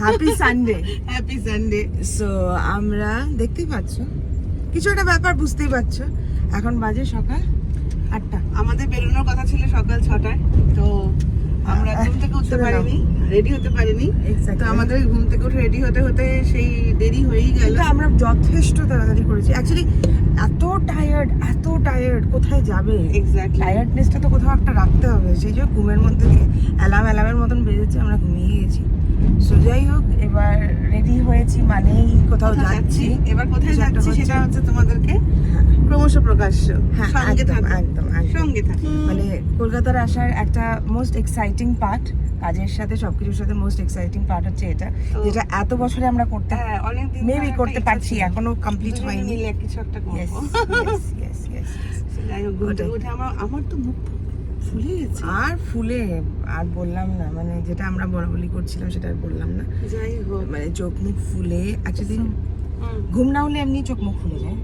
Happy Sunday. Happy Sunday. So আমরা দেখতেই পাচ্ছ কিছু একটা ব্যাপার, বুঝতেই পারছো। এখন বাজে সকাল 8টা। আমাদের বেরোনোর কথা ছিল সকাল 6টায়, তো আমরা ঘুম থেকে উঠতে পারিনি, রেডি হতে পারিনি। তো আমাদের ঘুম থেকে উঠে রেডি হতে হতে সেই দেরি হয়েই গেল। আমরা যথেষ্ট তাড়াতাড়ি করেছি অ্যাকচুয়ালি। এত টায়ার্ড, কোথায় যাবে? এক্স্যাক্টলি, টায়ার্ডনেসটা তো কোথাও একটা রাখতে হবে। সেই জন্য ঘুমের মধ্যে দিয়ে অ্যালার্মের মতন বেজেছে, আমরা ঘুমিয়ে গেছি। সো যাই হোক, এবার রেডি হয়েছি মানেই কোথাও যাচ্ছি। এবার কোথায় যাচ্ছি সেটা হচ্ছে তোমাদেরকে ক্রমশ প্রকাশ্য। সঙ্গে থাকো, একদম সঙ্গে থাকো। মানে কলকাতার আসার একটা মোস্ট এক্সাইটিং পার্ট, কাজের সাথে সবকিছুর সাথে মোস্ট এক্সাইটিং পার্ট হচ্ছে এটা, যেটা এত বছরে আমরা করতে মেবি করতে পারছি, এখনো কমপ্লিট হয়নি। কিছু একটা করবো। যাই হোক, উঠে আমার তো মুখ ফুলে গেছে। আর ফুলে আর বললাম না, মানে যেটা আমরা বলাবলি করছিলাম সেটা আর বললাম না। যাই হোক, মানে চোখ মুখ ফুলে, অ্যাকচুয়ালি ঘুম না হলে এমনি চোখ মুখ ফুলে যায়।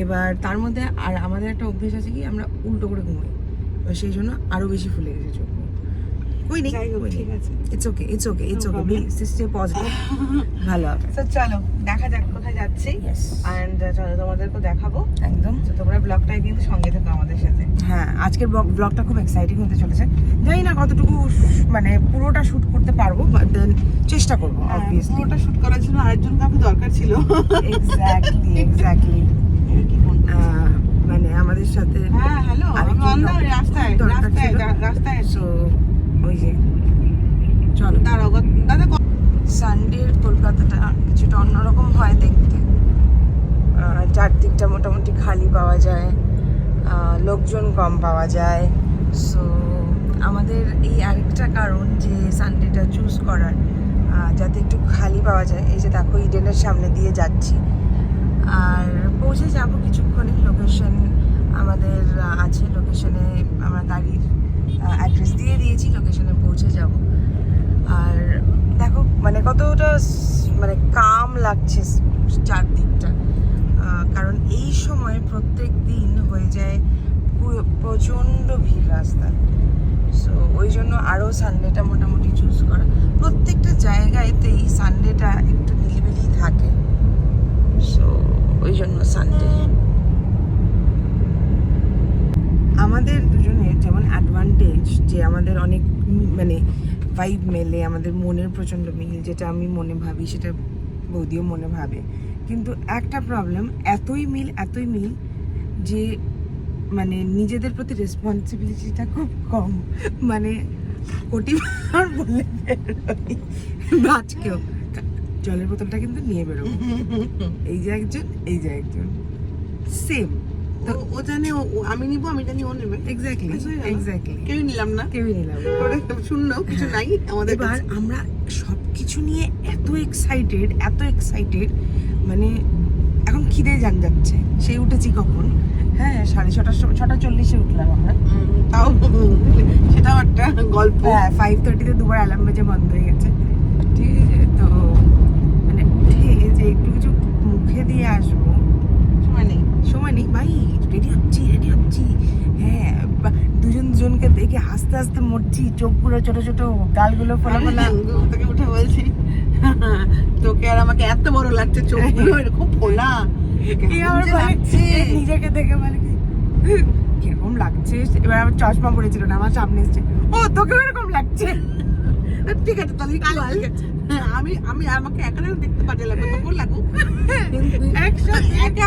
এবার তার মধ্যে আর আমাদের একটা অভ্যেস আছে কি, আমরা উল্টো করে ঘুমাই, এবার সেই জন্য আরো বেশি ফুলে গেছে চোখ। ঠিক আছে, ইটস ওকে স্টে পজিটিভ, ভালো হবে। তো চলো দেখা যাক কোথায় যাচ্ছি, এন্ড চলো তোমাদেরকে দেখাবো একদম। তো তোমরা ব্লগটাই কিন্তু সঙ্গে থেকো আমাদের সাথে। হ্যাঁ, আজকের ব্লগটা খুব এক্সাইটিং হতে চলেছে। জানি না কতটুকু মানে পুরোটা শুট করতে পারবো, বাট দেন চেষ্টা করবো। অবভিয়াসলি পুরোটা শুট করার জন্য আরেকজন কাউকে দরকার ছিল। এক্স্যাক্টলি মানে আমাদের সাথে। হ্যাঁ, হ্যালো, আমি রাস্তায় সো ওই যে চলো দাঁড়াও দাদা। সানডের কলকাতাটা কিছুটা অন্যরকম হয় দেখতে। চারদিকটা মোটামুটি খালি পাওয়া যায়, লোকজন কম পাওয়া যায়। সো আমাদের এই আরেকটা কারণ যে সানডেটা চুজ করার, যাতে একটু খালি পাওয়া যায়। এই যে দেখো, ইডেনের সামনে দিয়ে যাচ্ছি, আর পৌঁছে যাবো কিছুক্ষণে। লোকেশন আমাদের আছে, লোকেশনে আমরা গাড়ির অ্যাড্রেস দিয়ে দিয়েছি, লোকেশনে পৌঁছে যাব। আর দেখো মানে কতটা মানে কাম লাগছে চারদিকটা, কারণ এই সময় প্রত্যেক দিন হয়ে যায় প্রচণ্ড ভিড় রাস্তায়। সো ওই জন্য আরও সানডেটা মোটামুটি চুজ করা। প্রত্যেকটা জায়গাতেই সানডেটা একটু নিলিবিলি থাকে, সো ওই জন্য সানডে। আমাদের দুজনের যেমন অ্যাডভান্টেজ যে আমাদের অনেক মানে ভাইব মেলে, আমাদের মনের প্রচণ্ড মিল। যেটা আমি মনে ভাবি সেটা বৌদিও মনে ভাবে, কিন্তু একটা প্রবলেম, এতই মিল যে মানে নিজেদের প্রতি রেসপন্সিবিলিটিটা খুব কম। মানে কোটিবার বলে আজকেও জলের বোতলটা কিন্তু নিয়ে বেরোবো, এই যে একজন সেম। তো ও জানে আমি নিবো, আমি জানি ও নেবে। এক্স্যাক্টলি কেউই নিলাম না, শূন্য কিছু নাই আমাদের। এবার আমরা সবকিছু নিয়ে এত এক্সাইটেড, মানে এখন খিদে জান যাচ্ছে। সেই উঠেছি কখন, হ্যাঁ 6:40 উঠলাম আমরা, তাও সেটাও একটা গল্প। হ্যাঁ, 5:30 দুবার অ্যালার্ম বেজে বন্ধ হয়ে গেছে। ঠিক আছে, তো মানে উঠে যে একটু কিছু মুখে দিয়ে আসবো, সময় নেই ভাই। রেডি হচ্ছি, হ্যাঁ, দুজনকে দেখে হাসতে মরছি, চোখগুলো ছোট গালগুলো ফোলা। তোকে উঠে বলছি, তোকে আর আমাকে এত বড় লাগছে, চোখগুলো এরকম ফোলা। নিজেকে দেখে মানে কিরকম লাগছে। এবার আমার চশমা পড়েছিল না, আমার সামনে এসছে, ও তোকে এরকম লাগছে। ঠিক আছে, তাহলে আমি আমাকে একা দেখতে বাজে লাগবে, তোকেও লাগুক।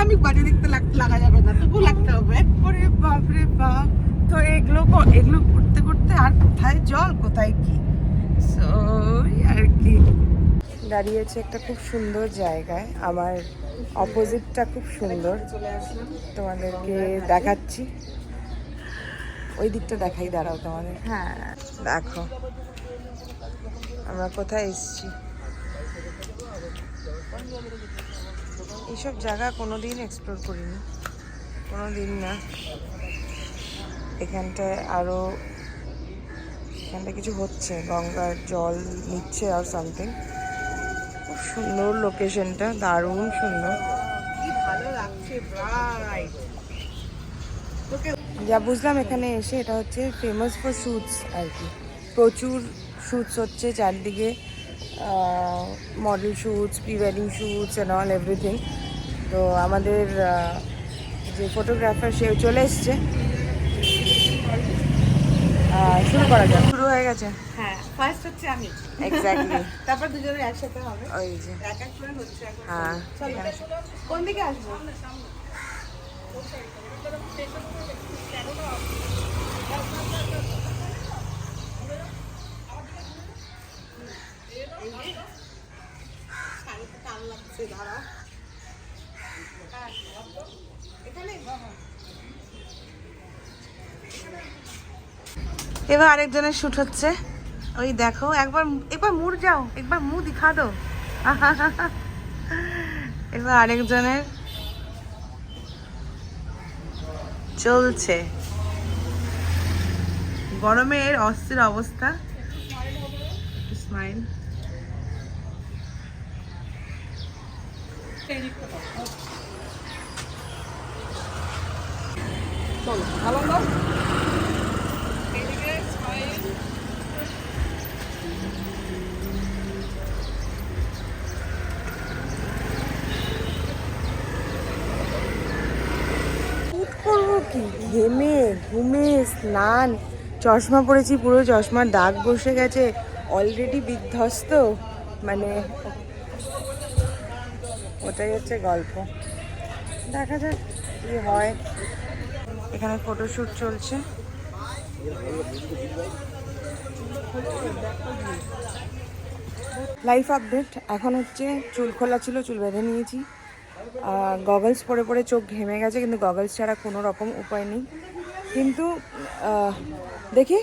আমি বাজে দেখতে লাগা যাবে না, তোকেও লাগতে হবে। ওরে বাপরে বাপ। তো এগুলো করতে আর কোথায় জল কোথায় কি, সো আর কি। দাঁড়িয়েছে একটা খুব সুন্দর জায়গায়, আমার অপোজিটটা খুব সুন্দর, তোমাদেরকে দেখাচ্ছি। ওই দিকটা দেখাই, দাঁড়াও তোমাদের। হ্যাঁ দেখো আমরা কোথায় এসেছি। এইসব জায়গা কোনোদিন এক্সপ্লোর করিনি, কোনোদিন না। এখানটায় কিছু হচ্ছে, গঙ্গার জল নিচ্ছে আর সামথিং। খুব সুন্দর লোকেশনটা, দারুণ সুন্দর, কি ভালো লাগছে। যা বুঝলাম এখানে এসে, এটা হচ্ছে ফেমাস ফর শুটস আর কি। প্রচুর শুটস হচ্ছে চারদিকে, model shoots, pre wedding shoots and all everything. তো আমাদের যে ফটোগ্রাফার সে চলে এসছে, শুরু করা যাক। শুরু হয়ে গেছে। হ্যাঁ, ফার্স্ট হচ্ছে আমি। এক্স্যাক্টলি। তারপর দুজনে একসাথে হবে। ওই যে এক এক করে হচ্ছে এখন। হ্যাঁ, চলো, কোন দিকে আসবো? শাড়িতে টান লাগছে, দাঁড়াও। এবার আরেকজনের শুট হচ্ছে। ওই দেখো, একবার একবার মুড় যাও, একবার মুখ দিখা দো। এবার আরেকজনের চলছে। গরমের অস্থির অবস্থা। স্মাইল। চলো, ভালো দাও। করবো কি, ঘেমে ঘুমে স্নান, চশমা পরেছি, পুরো চশমার দাগ বসে গেছে, অলরেডি বিধ্বস্ত, মানে ওটাই হচ্ছে গল্প। দেখা যাক কি হয়। এখানে ফটোশ্যুট চলছে। লাইফ আপডেট এখন হচ্ছে, চুল খোলা ছিল, চুল বেঁধে নিয়েছি। গগলস পরে পরে চোখ ঘেমে গেছে, কিন্তু গগলস ছাড়া কোনো রকম উপায় নেই। কিন্তু দেখি,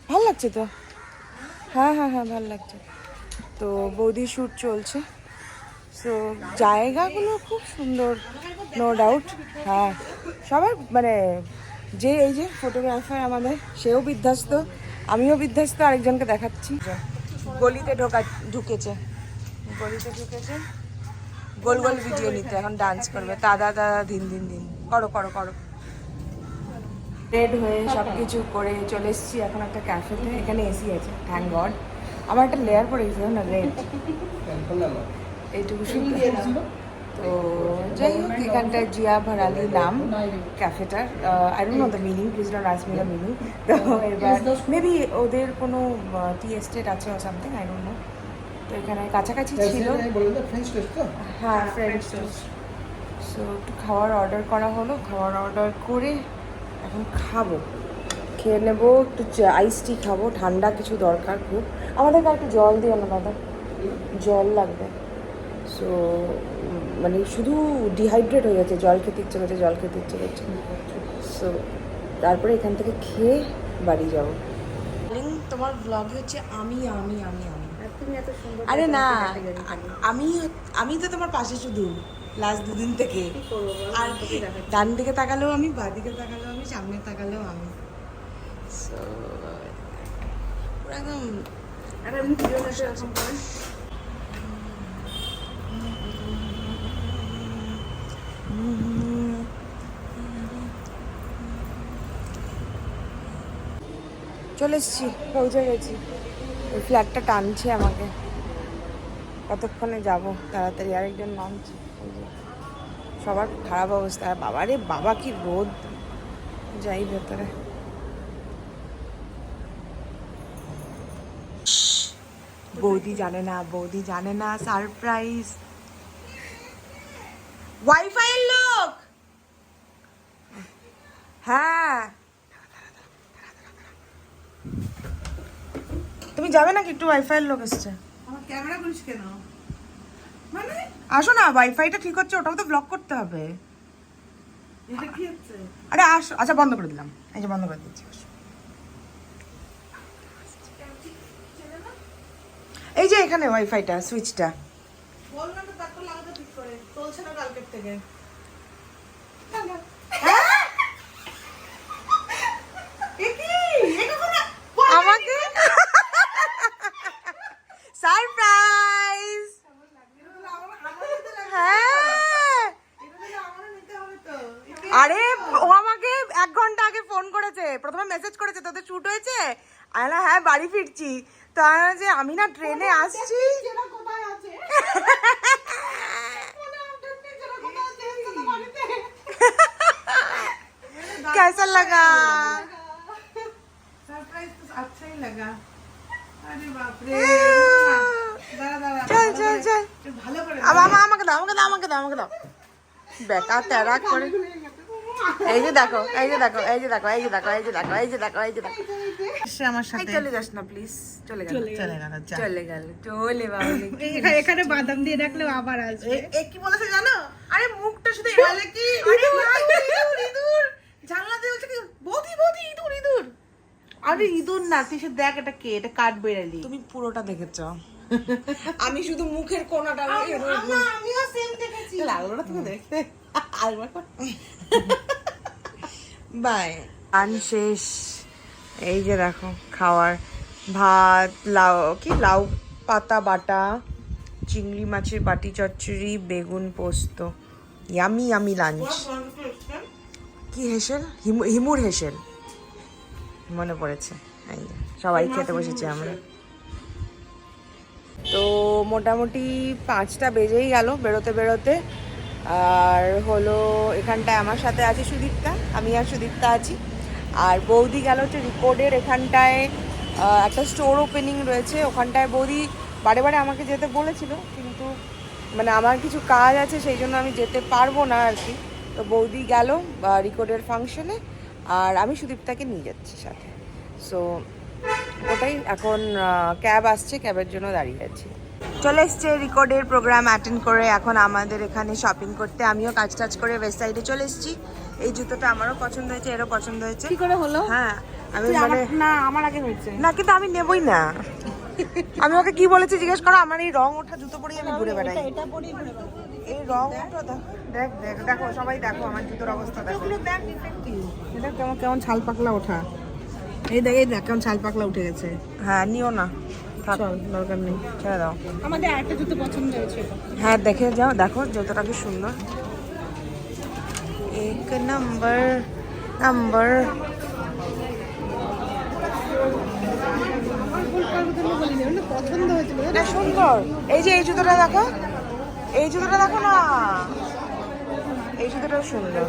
ভাল লাগছে তো। হ্যাঁ হ্যাঁ হ্যাঁ, ভাল লাগছে তো। বৌদি শ্যুট চলছে। সো জায়গাগুলো খুব সুন্দর, নো ডাউট। হ্যাঁ, সবার মানে যে এই যে ফটোগ্রাফার আমাদের, সেও বিধ্বস্ত, আমিও বিধ্বস্ত। আরেকজনকে দেখাচ্ছি, গলিতে ঢুকেছে, গলিতে ঢুকেছে গোল গোল ভিডিও নিতে। এখন ডান্স করবে, দাদা দাদা ধিন ধিন ধিন, করো করো করো। রেড হয়ে সব কিছু করে চলে এসেছি এখন একটা ক্যাফেতে। এখানে এসি আছে, থ্যাংক গড। আমার একটা লেয়ার পরে গেছিল না, রেড, এইটুকু শুধু। তো যাই হোক, এখানটায় জিয়া ভারালি নাম ক্যাফেটার। I don't know the meaning, please don't ask me the meaning. তো এবার মেবি ওদের কোনো টি এস্টেট আছে ও সামথিং, আই ডোন্ট নো। তো এখানে কাছাকাছি ছিল। হ্যাঁ, ফ্রেঞ্চ টোস্ট। সো একটু খাওয়ার অর্ডার করা হলো, খাওয়ার অর্ডার করে এখন খাবো, খেয়ে নেবো। একটু আইস টি খাবো, ঠান্ডা কিছু দরকার খুব। আমাদেরকে একটু জল দিও না দাদা, জল লাগবে। সো মানে শুধু ডিহাইড্রেট হয়ে গেছে, জল খেতে ইচ্ছে করছে, জল খেতে ইচ্ছে করছে। সো তারপরে এখান থেকে খেয়ে বাড়ি যাবো। তোমার ব্লগে হচ্ছে আমি আমি আমি আমি। আরে না, আমি তো তোমার পাশে শুধু লাস্ট দুদিন থেকে। আর ডান দিকে তাকালেও আমি, বাঁ দিকে তাকালেও আমি, সামনে তাকালেও আমি। সো একদম চলে এসছি, পৌঁছে গেছি। ওই ফ্ল্যাটটা টানছে আমাকে, কতক্ষণে যাব তাড়াতাড়ি। আরেকজন নামছে, সবার খারাপ অবস্থা। বাবা রে বাবা, কি রোদ। যাই ভেতরে। বৌদি জানে না, বৌদি জানে না, সারপ্রাইজ। ওয়াইফাই এর লোক। হ্যাঁ, তুমি যাবে নাকি? একটু ওয়াইফাই এর লোক এসছে। আমার ক্যামেরা করিস কেন? মানে আসো না, ওয়াইফাইটা ঠিক হচ্ছে, ওটাও তো ব্লক করতে হবে। এটা কি হচ্ছে? আরে আসো। আচ্ছা, বন্ধ করে দিলাম, এই যে বন্ধ করে দিচ্ছি। এই যে এখানে ওয়াইফাইটা, সুইচটা। বল না তো, তারপর লাগাতে ঠিক করে। চলছে না কালকের থেকে। আমাকে সারপ্রাইজ। হ্যাঁ, আরে ও আমাকে 1 ঘন্টা আগে ফোন করেছে, প্রথমে মেসেজ করেছে তোদের শুট হয়েছে। আয়লা হ্যাঁ, বাড়ি ফিরছি। তারা যে আমি না ট্রেনে আসছি কোথায় আছে कैसा लगा सरप्राइज तो अच्छा ही लगा अरे बाप रे दादा चल चल चल ভালো করে अब আমাকে দাও আমাকে দাও আমাকে দাও আমাকে দাও বেকার তেরা করে এই যে দেখো এই যে দেখো এই যে দেখো এই যে দেখো এই যে দেখো এই যে দেখো এই যে দেখো সে আমার সাথে চলে যাস না প্লিজ চলে গেল চলে গেল চলে গেল চলে বাবলি এখানে বাদাম দিয়ে রাখলেও আবার আসবে এ কি বলেছে জানো আরে মুখটা শুধু এলে কি আরে ইঁদুর ইঁদুর জানলা দিয়ে বলছে কি বৌদি বৌদি ইঁদুর ইঁদুর আরে ইঁদুর না তুই সে দেখ এটা কে এটা কাঠ বেড়ালি তুমি পুরোটা দেখেছো আমি শুধু মুখের কোণাটা আমিও সেম দেখেছি লাগলো না তুমি দেখতে আরেকবার বাই আন শেষ এই যে দেখো খাওয়ার ভাত লাউ কি লাউ পাতা বাটা চিংড়ি মাছের বাটি চচ্চড়ি বেগুন পোস্ত ইয়ামি ইয়ামি লাঞ্চ কি হেসেল হিমুর হেসেল মনে পড়েছে এই যে সবাই খেতে বসেছি আমরা তো মোটামুটি 5টা বেজেই গেল বেরোতে বেরোতে আর হলো এখানটায় আমার সাথে আছে সুদীপ্তা আমি আর সুদীপ্তা আছি আর বৌদি গেল হচ্ছে রিকোডের এখানটায় একটা স্টোর ওপেনিং রয়েছে ওখানটায় বৌদি বারে বারে আমাকে যেতে বলেছিল কিন্তু মানে আমার কিছু কাজ আছে সেই জন্য আমি যেতে পারবো না আর কি তো বৌদি গেল রিকোডের ফাংশনে আর আমি সুদীপ্তাকে নিয়ে যাচ্ছি সাথে সো ওটাই এখন ক্যাব আসছে ক্যাবের জন্য দাঁড়িয়ে আছি চলে এসছে রিকর্ডের প্রোগ্রাম অ্যাটেন্ড করে এখন আমাদের এখানে শপিং করতে আমিও কাজ টাজ করে ওয়েস্ট সাইডে চলে এসেছি এই জুতোটা আমারও পছন্দ হয়েছে এরও পছন্দ হয়েছে কি করে হলো হ্যাঁ আমি মানে না আমার আগে হয়েছে না কিন্তু আমি নেবই না আমি ওকে কি বলেছি জিজ্ঞেস করো আমার এই রং ওঠা জুতো পরেই আমি ঘুরে বেড়াই এটা পরেই ঘুরে বেড়াবো এই রং ওঠা দেখ দেখ দেখো সবাই দেখো আমার জুতোর অবস্থা দেখো ওগুলো দেখ ডিফেক্টিভ এটা কেমন কেমন ছাল পাকলা ওঠা এই দেখ কেমন ছাল পাকলা উঠে গেছে হ্যাঁ নিও না থাক চল দরকার নেই ছেড়ে দাও আমাদের আরেকটা জুতো পছন্দ হয়েছে হ্যাঁ দেখে যাও দেখো জুতোটা কি সুন্দর এক নম্বর নম্বর পছন্দ হয়েছে না সুন্দর এই যে এই জুতোটা দেখো এই জুতোটা দেখো না এই জুতোটা সুন্দর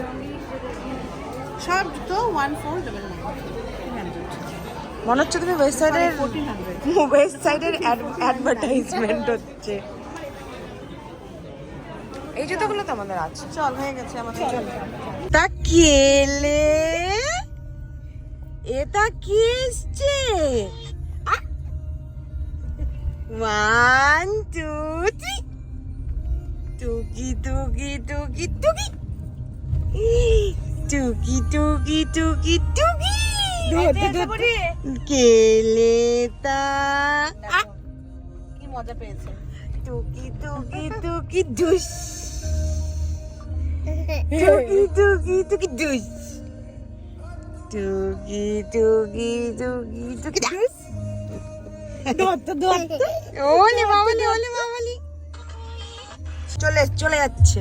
সব জুতো 1499 মনে হচ্ছে তুমি ওয়েস্ট সাইডের অ্যাডভার্টাইজমেন্ট হচ্ছে এই জুতোগুলো তো আমাদের আছে চল হয়ে গেছে আমাদের চল তা কেলে এটা কি এসছে 1 2 3 টুকি টুকি টুকি টুকি টুকি টুকি টুকি টুকি কেলেতা কি মজা পেয়েছে টুকি টুকি টুকি দুস টুকি টুকি টুকি দুস টুকি টুকি টুকি টুকি দুস ওলে মামালি চলে যাচ্ছে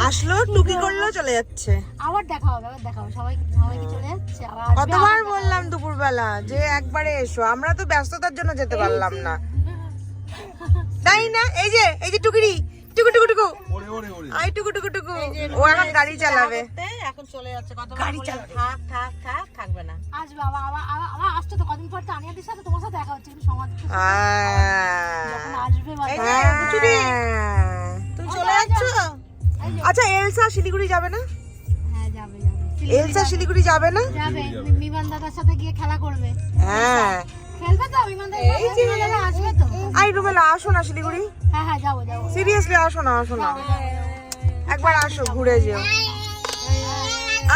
আসলো টুকি করলো চলে যাচ্ছে আবার দেখা হবে সবাই কি চলে যাচ্ছে আবার কতবার বললাম দুপুরবেলা যে একবারে এসো আমরা তো ব্যস্ততার জন্য যেতে পারলাম না তাই না এই যে টুকিরি টুকু টুকু টুকু আই টুকু টুকু টুকু ও এখন গাড়ি চালাবে এখন চলে যাচ্ছে কত গাড়ি চালাবে থাক থাকবে না আসবে আবার আসছে তো কদিন পর তো আনিয়াদের সাথে তোমার সাথে দেখা হচ্ছে কিন্তু সমাজ যখন আসবে এই যে বুচুরি তুমি চলে যাচ্ছ আচ্ছা এলসা শিলিগুড়ি যাবে না হ্যাঁ যাবে এলসা শিলিগুড়ি যাবে না যাবে বিমান দাদার সাথে গিয়ে খেলা করবে হ্যাঁ খেলবে তো বিমান দাদা আসবে তো আই রুমেলা আসো না শিলিগুড়ি হ্যাঁ যাবো সিরিয়াসলি আসো না একবার আসো ঘুরে যেও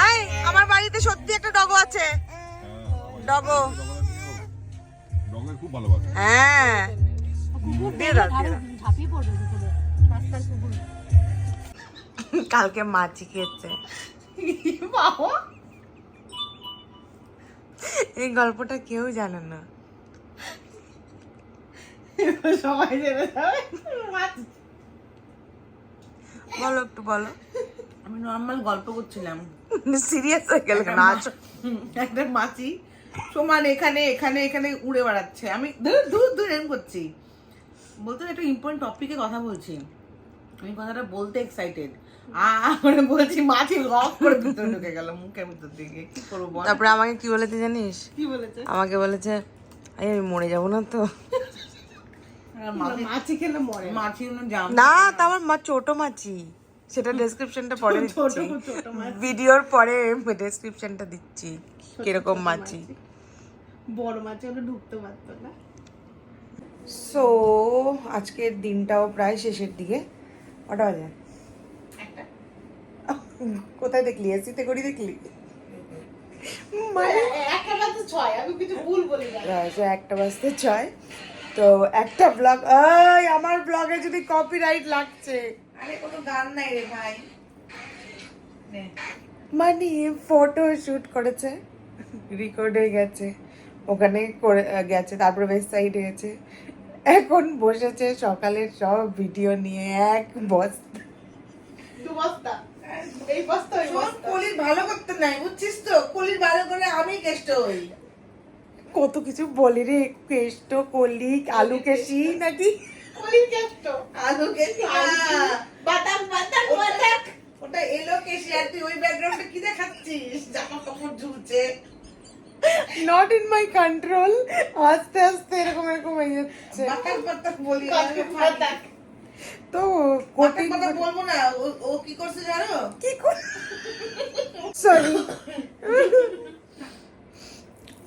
আই আমার বাড়িতে সত্যি একটা ডগো আছে ডগো খুব ভালোবাসে হ্যাঁ কুকুর দিয়ে দেখলে দাও, দিয়ে দাও। ঝাঁপিয়ে পড়বে দুপুরে রাস্তার কুকুর কালকে মাছি খেয়েছে এই গল্পটা কেউ জানে না সবাই জেনে যাবে বলো একটু বলো আমি নর্মাল গল্প করছিলাম সিরিয়াস হয়ে গেল কেন আছো একটা মাছি সমান এখানে এখানে এখানে উড়ে বেড়াচ্ছে, আমি দূর দূর দূর এরকম করছি। বলতে একটা ইম্পর্টেন্ট টপিকে কথা বলছি, আমি কথাটা বলতে এক্সাইটেড, মানে বলছি মাছি লক করে ভিতরে ঢুকে গেল মুখের ভিতর দিকে, কি করবো বল? তারপরে আমাকে কি বলেছে জানিস? কি বলেছে? আমাকে বলেছে আমি মরে যাবো না তো। মাছি খেলে মরে, মাছি জাম না, তা আমার মা ছোট মাছি, সেটা ডেসক্রিপশনটা পরে দিচ্ছি, ছোট মাছি। ভিডিওর পরে ডেসক্রিপশনটা দিচ্ছি কিরকম মাছি। বড় মাছি হলে ঢুকতে পারতো না। সো আজকের দিনটাও প্রায় শেষের দিকে। কটা বাজে? কোথায় দেখলি? এসিতে করি দেখলি? মানে একটা বাজে 6, আমি কিছু ভুল বলি না। 1:06। তো একটা ব্লগ, আমার ব্লগে যদি কপিরাইট লাগছে। আরে কোনো গান নাই রে ভাই। মানে ফটো শুট করেছে, রেকর্ড হয়ে গেছে, ওখানে করে গেছে, তারপরে ওয়েস্ট সাইডে গেছে, এখন বসেছে সকালের সব ভিডিও নিয়ে এক বস্তা। দু বস্তা, এই বস্তা ওই বস্তা। কলির ভালো করতে নাই, বুঝছিস তো? কলির ভালো করে আমি কেষ্ট হই। কত কিছু বলে রে, কেষ্ট, কলি, আলু কেশি নাকি কলির কেষ্ট, আলু কেশি, বাদাম বাদাম বাদাম, ওটা এলো কেশি। আর তুই ওই ব্যাকগ্রাউন্ডে কি দেখাচ্ছিস? জামা কাপড় ঝুলছে। Not in my control. আস্তে আস্তে এরকম এরকম হয়ে যাচ্ছে। বাতাক বাতাক বলি না, তো বাতাক কঠিন বাতাক বলবো না। ও কি করছে জানো? কি sorry,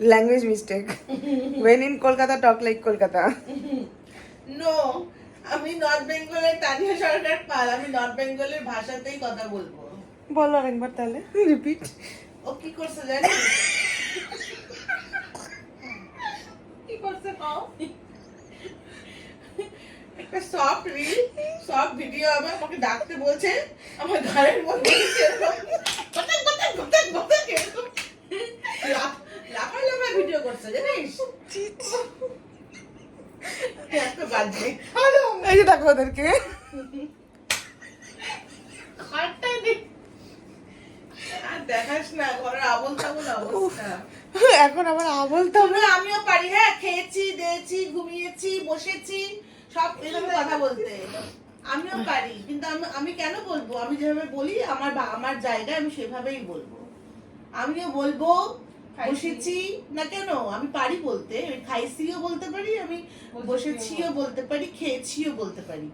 language mistake. when in kolkata talk like kolkata। No, আমি নর্থ বেঙ্গলের তানিয়া সরকার পাল, আমি নর্থ বেঙ্গলের ভাষাতেই কথা বলবো। বলো আরেকবার তাহলে, রিপিট। ও কি করছে জানিস? কি করছে কও? একটা সফট রিল, সফট ভিডিও আমাকে ডাকতে বলছে, আমার ঘরের মধ্যে বাতাক বাতাক বাতাক বাতাক এরকম লাফাই লাফাই ভিডিও করছে জানিস? এত বাজে। হ্যালো, এই যে দেখো ওদেরকে, খাটটাই দেখ। আর দেখাস না, ঘরের আবল তাবল অবস্থা। এখন আবার বলতে হবে। তবে আমিও পারি, হ্যাঁ, খেয়েছি, দিয়েছি, ঘুমিয়েছি, বসেছি, সব এভাবে কথা বলতে আমিও পারি। কিন্তু আমি কেন বলবো? আমি যেভাবে বলি আমার জায়গায় আমি সেভাবেই বলবো। আমিও বলবো বসেছি না, কেন আমি পারি বলতে। আমি খাইছিও বলতে পারি, আমি বসেছিও বলতে পারি, খেয়েছিও বলতে পারি।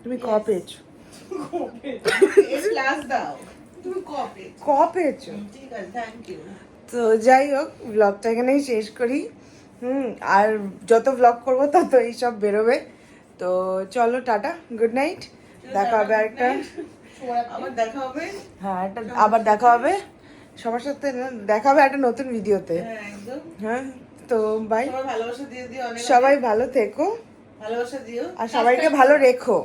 তুমি ক পেয়েছো? ক্লাস দাও তুমি, কপে ক পেয়েছো? ঠিক আছে, থ্যাংক ইউ। তো যাই হোক, ব্লগটা এখানেই শেষ করি। আর যত ব্লগ করবো তত এইসব বেরোবে। তো চলো, টাটা, গুড নাইট। দেখা হবে আরেকটা, আবার দেখা হবে। হ্যাঁ আবার দেখা হবে সবার সাথে, দেখা হবে একটা নতুন ভিডিওতে। হ্যাঁ একদম। হ্যাঁ, তো বাই। সবাই ভালোবাসা দিয়ে দিও, অনেক সবাই ভালো থেকো ভালোবাসা দিও, আর সবাইকে ভালো রেখো।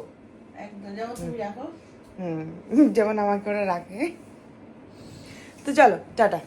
একদম যেমন তুমি রাখো। যেমন আমাকে ওরা রাখে। তো চলো, টাটা।